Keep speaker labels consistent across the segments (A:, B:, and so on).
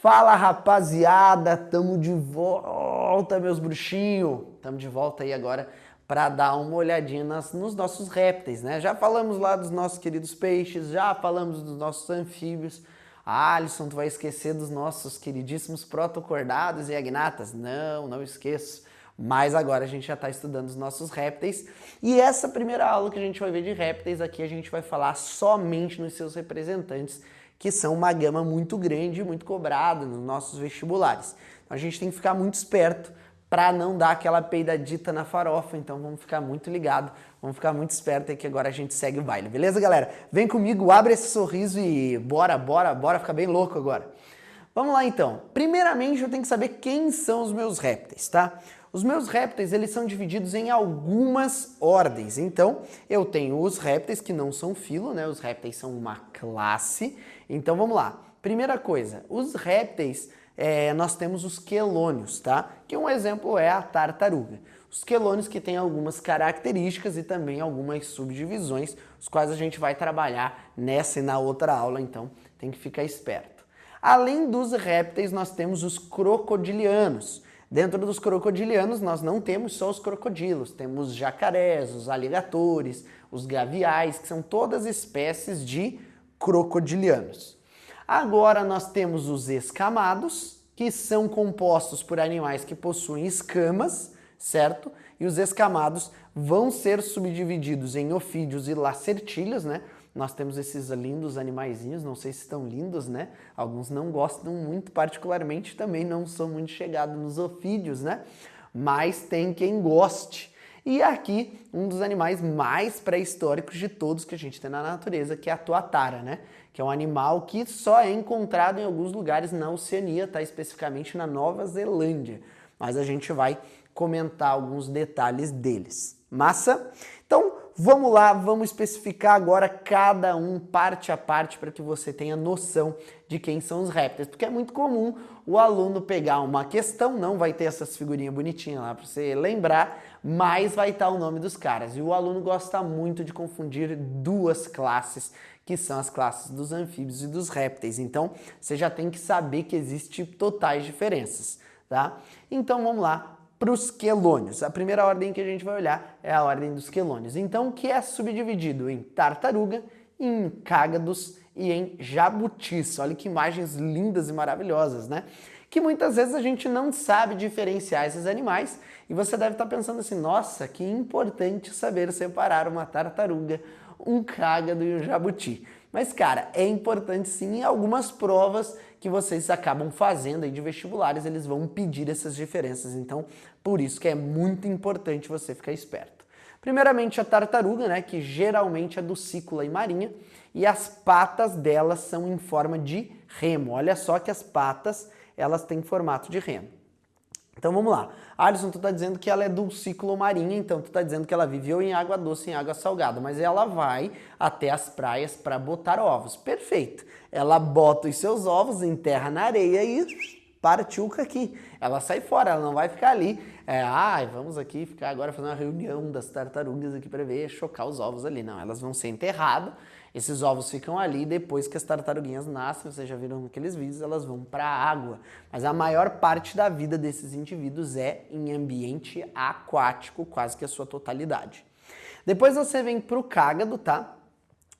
A: Fala, rapaziada, tamo de volta, meus bruxinhos. Tamo de volta aí agora para dar uma olhadinha nos nossos répteis, né? Já falamos lá dos nossos queridos peixes, já falamos dos nossos anfíbios. Ah, Alisson, tu vai esquecer dos nossos queridíssimos protocordados e agnatas? Não esqueço. Mas agora a gente já está estudando os nossos répteis. E essa primeira aula que a gente vai ver de répteis aqui, a gente vai falar somente nos seus representantes, que são uma gama muito grande e muito cobrada nos nossos vestibulares. Então a gente tem que ficar muito esperto para não dar aquela peidadita na farofa. Então vamos ficar muito ligado, vamos ficar muito esperto aí que agora a gente segue o baile. Beleza, galera? Vem comigo, abre esse sorriso e bora ficar bem louco agora. Vamos lá então. Primeiramente eu tenho que saber quem são os meus répteis, tá? Os meus répteis, eles são divididos em algumas ordens. Então, eu tenho os répteis que não são filo, né? Os répteis são uma classe. Então, vamos lá. Primeira coisa, os répteis, nós temos os quelônios, tá? Que um exemplo é a tartaruga. Os quelônios que têm algumas características e também algumas subdivisões, os quais a gente vai trabalhar nessa e na outra aula, então tem que ficar esperto. Além dos répteis, nós temos os crocodilianos. Dentro dos crocodilianos, nós não temos só os crocodilos, temos os jacarés, os aligatores, os gaviais, que são todas espécies de crocodilianos. Agora nós temos os escamados, que são compostos por animais que possuem escamas, certo? E os escamados vão ser subdivididos em ofídeos e lacertídeos, né? Nós temos esses lindos animaizinhos, não sei se estão lindos, né? Alguns não gostam muito, particularmente também não sou muito chegado nos ofídeos, né? Mas tem quem goste. E aqui, um dos animais mais pré-históricos de todos que a gente tem na natureza, que é a tuatara, né? Que é um animal que só é encontrado em alguns lugares na Oceania, tá? Especificamente na Nova Zelândia. Mas a gente vai comentar alguns detalhes deles. Massa? Então, vamos lá, vamos especificar agora cada um parte a parte para que você tenha noção de quem são os répteis, porque é muito comum o aluno pegar uma questão, não vai ter essas figurinhas bonitinhas lá para você lembrar, mas vai estar o nome dos caras. E o aluno gosta muito de confundir duas classes, que são as classes dos anfíbios e dos répteis. Então, você já tem que saber que existem totais diferenças, tá? Então, vamos lá para os quelônios. A primeira ordem que a gente vai olhar é a ordem dos quelônios. Então, o que é subdividido em tartaruga, em cágados e em jabutis. Olha que imagens lindas e maravilhosas, né? Que muitas vezes a gente não sabe diferenciar esses animais e você deve estar pensando assim, nossa, que importante saber separar uma tartaruga, um cágado e um jabuti. Mas, cara, é importante sim, em algumas provas que vocês acabam fazendo aí de vestibulares, eles vão pedir essas diferenças. Então, por isso que é muito importante você ficar esperto. Primeiramente, a tartaruga, né, que geralmente é do e marinha, e as patas delas são em forma de remo. Olha só que as patas, elas têm formato de remo. Então vamos lá. Alisson, tu tá dizendo que ela é dulcículo-marinha, então tu tá dizendo que ela vive ou em água doce ou em água salgada, mas ela vai até as praias para botar ovos. Perfeito. Ela bota os seus ovos, enterra na areia e partiu aqui. Ela sai fora, ela não vai ficar ali. Vamos aqui ficar agora fazendo uma reunião das tartarugas aqui para ver, chocar os ovos ali. Não, elas vão ser enterradas. Esses ovos ficam ali, depois que as tartaruguinhas nascem, vocês já viram naqueles vídeos, elas vão para a água. Mas a maior parte da vida desses indivíduos é em ambiente aquático, quase que a sua totalidade. Depois você vem para o cágado, tá?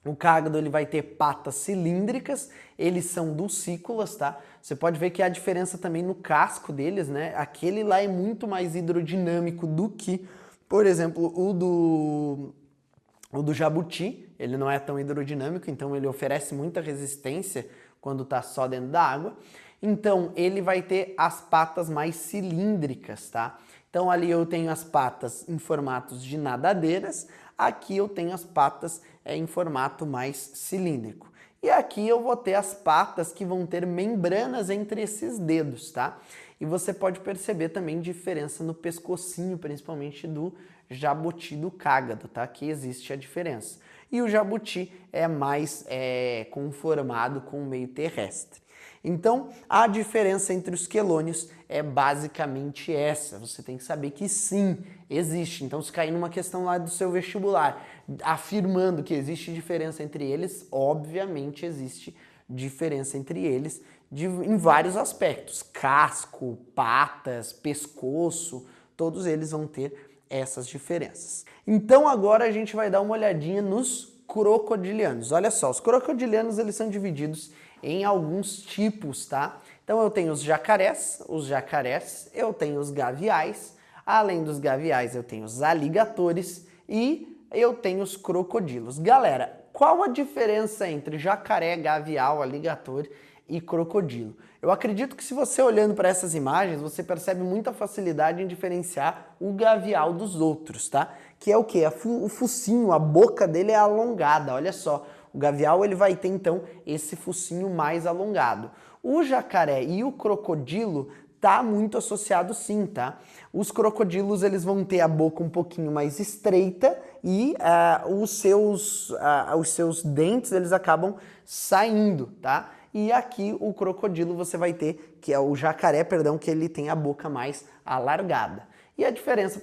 A: O cágado ele vai ter patas cilíndricas, eles são dulcícolas, tá? Você pode ver que há diferença também no casco deles, né? Aquele lá é muito mais hidrodinâmico do que, por exemplo, o do jabuti. Ele não é tão hidrodinâmico, então ele oferece muita resistência quando está só dentro da água. Então, ele vai ter as patas mais cilíndricas, tá? Então, ali eu tenho as patas em formatos de nadadeiras, aqui eu tenho as patas em formato mais cilíndrico. E aqui eu vou ter as patas que vão ter membranas entre esses dedos, tá? E você pode perceber também diferença no pescocinho, principalmente do jabuti do cágado, tá? Que existe a diferença. E o jabuti é mais conformado com o meio terrestre. Então, a diferença entre os quelônios é basicamente essa. Você tem que saber que sim, existe. Então, se cair numa questão lá do seu vestibular, afirmando que existe diferença entre eles, obviamente existe diferença entre eles em vários aspectos. Casco, patas, pescoço, todos eles vão ter essas diferenças. Então agora a gente vai dar uma olhadinha nos crocodilianos. Olha só, os crocodilianos eles são divididos em alguns tipos, tá? Então eu tenho os jacarés, eu tenho os gaviais, além dos gaviais eu tenho os aligatores e eu tenho os crocodilos. Galera, qual a diferença entre jacaré, gavial, aligator e crocodilo? Eu acredito que se você olhando para essas imagens, você percebe muita facilidade em diferenciar o gavial dos outros, tá? Que é o quê? O focinho, a boca dele é alongada, olha só. O gavial ele vai ter então esse focinho mais alongado. O jacaré e o crocodilo tá muito associado sim, tá? Os crocodilos eles vão ter a boca um pouquinho mais estreita e os seus dentes eles acabam saindo, tá? E aqui o crocodilo você vai ter, que é o jacaré, perdão, que ele tem a boca mais alargada. E a diferença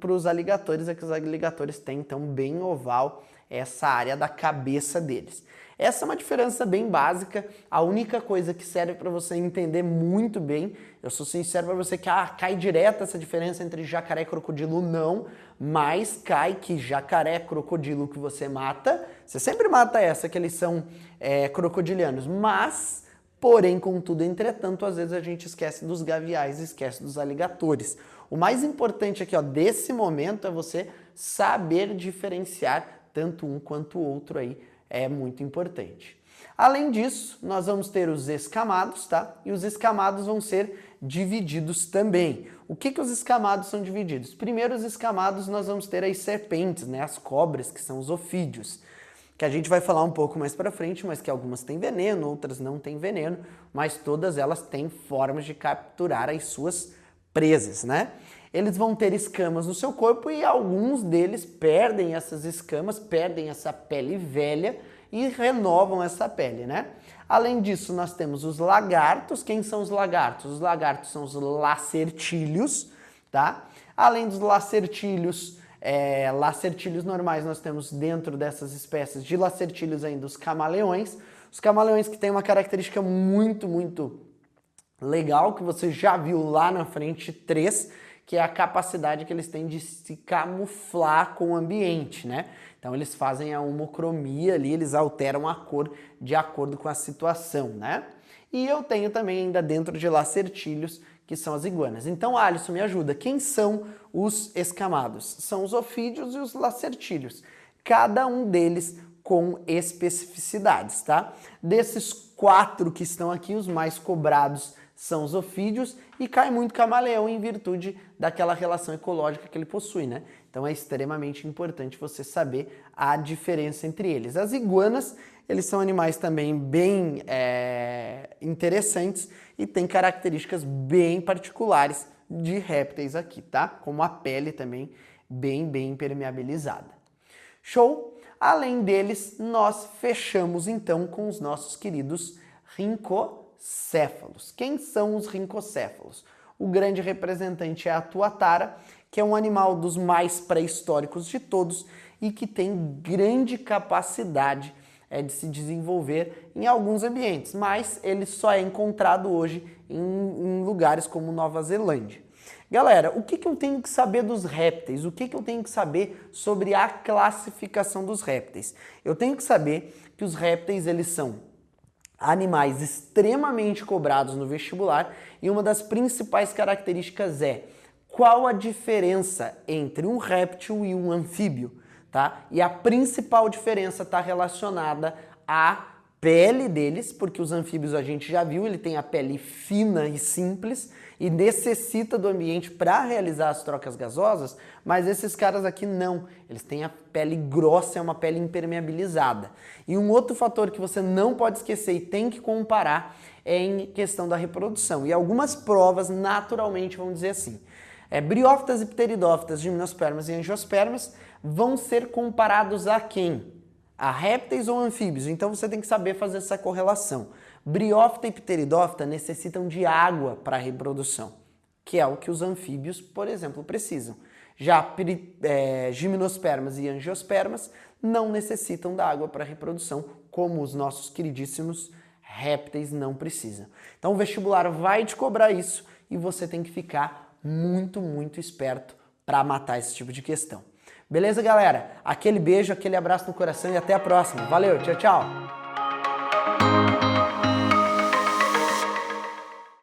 A: para os aligatores é que os aligatores têm então bem oval essa área da cabeça deles. Essa é uma diferença bem básica, a única coisa que serve para você entender muito bem, eu sou sincero para você que cai direto essa diferença entre jacaré e crocodilo, não, mas cai que jacaré, crocodilo que você mata, você sempre mata essa, que eles são crocodilianos, mas, porém, contudo, entretanto, às vezes a gente esquece dos gaviais e esquece dos aligatores. O mais importante aqui, ó, desse momento é você saber diferenciar tanto um quanto o outro aí, é muito importante. Além disso, nós vamos ter os escamados, tá? E os escamados vão ser divididos também. O que os escamados são divididos? Primeiro, os escamados nós vamos ter as serpentes, né? As cobras, que são os ofídeos, que a gente vai falar um pouco mais pra frente, mas que algumas têm veneno, outras não têm veneno, mas todas elas têm formas de capturar as suas presas, né? Eles vão ter escamas no seu corpo e alguns deles perdem essas escamas, perdem essa pele velha e renovam essa pele, né? Além disso, nós temos os lagartos. Quem são os lagartos? Os lagartos são os lacertílios, tá? Além dos lacertílios, lacertílios normais, nós temos dentro dessas espécies de lacertílios ainda os camaleões. Os camaleões que têm uma característica muito, muito legal, que você já viu lá na frente 3, que é a capacidade que eles têm de se camuflar com o ambiente, né? Então eles fazem a homocromia ali, eles alteram a cor de acordo com a situação, né? E eu tenho também ainda dentro de lacertílios, que são as iguanas. Então, Alisson, me ajuda. Quem são os escamados? São os ofídeos e os lacertílios. Cada um deles com especificidades, tá? Desses 4 que estão aqui, os mais cobrados são os ofídeos e cai muito camaleão em virtude daquela relação ecológica que ele possui, né? Então é extremamente importante você saber a diferença entre eles. As iguanas, eles são animais também bem interessantes e têm características bem particulares de répteis aqui, tá? Como a pele também bem impermeabilizada. Show? Além deles, nós fechamos então com os nossos queridos rincocéfalos. Quem são os rincocéfalos? O grande representante é a tuatara, que é um animal dos mais pré-históricos de todos e que tem grande capacidade de se desenvolver em alguns ambientes, mas ele só é encontrado hoje em lugares como Nova Zelândia. Galera, o que eu tenho que saber dos répteis? O que eu tenho que saber sobre a classificação dos répteis? Eu tenho que saber que os répteis eles são animais extremamente cobrados no vestibular e uma das principais características é qual a diferença entre um réptil e um anfíbio, tá? E a principal diferença está relacionada à pele deles, porque os anfíbios a gente já viu, ele tem a pele fina e simples e necessita do ambiente para realizar as trocas gasosas, mas esses caras aqui não, eles têm a pele grossa, é uma pele impermeabilizada. E um outro fator que você não pode esquecer e tem que comparar é em questão da reprodução. E algumas provas, naturalmente, vão dizer assim, briófitas e pteridófitas, gimnospermas e angiospermas vão ser comparados a quem? A répteis ou anfíbios? Então você tem que saber fazer essa correlação. Briófita e pteridófita necessitam de água para a reprodução, que é o que os anfíbios, por exemplo, precisam. Já gimnospermas e angiospermas não necessitam da água para a reprodução, como os nossos queridíssimos répteis não precisam. Então o vestibular vai te cobrar isso e você tem que ficar muito, muito esperto para matar esse tipo de questão. Beleza, galera? Aquele beijo, aquele abraço no coração e até a próxima. Valeu, tchau, tchau!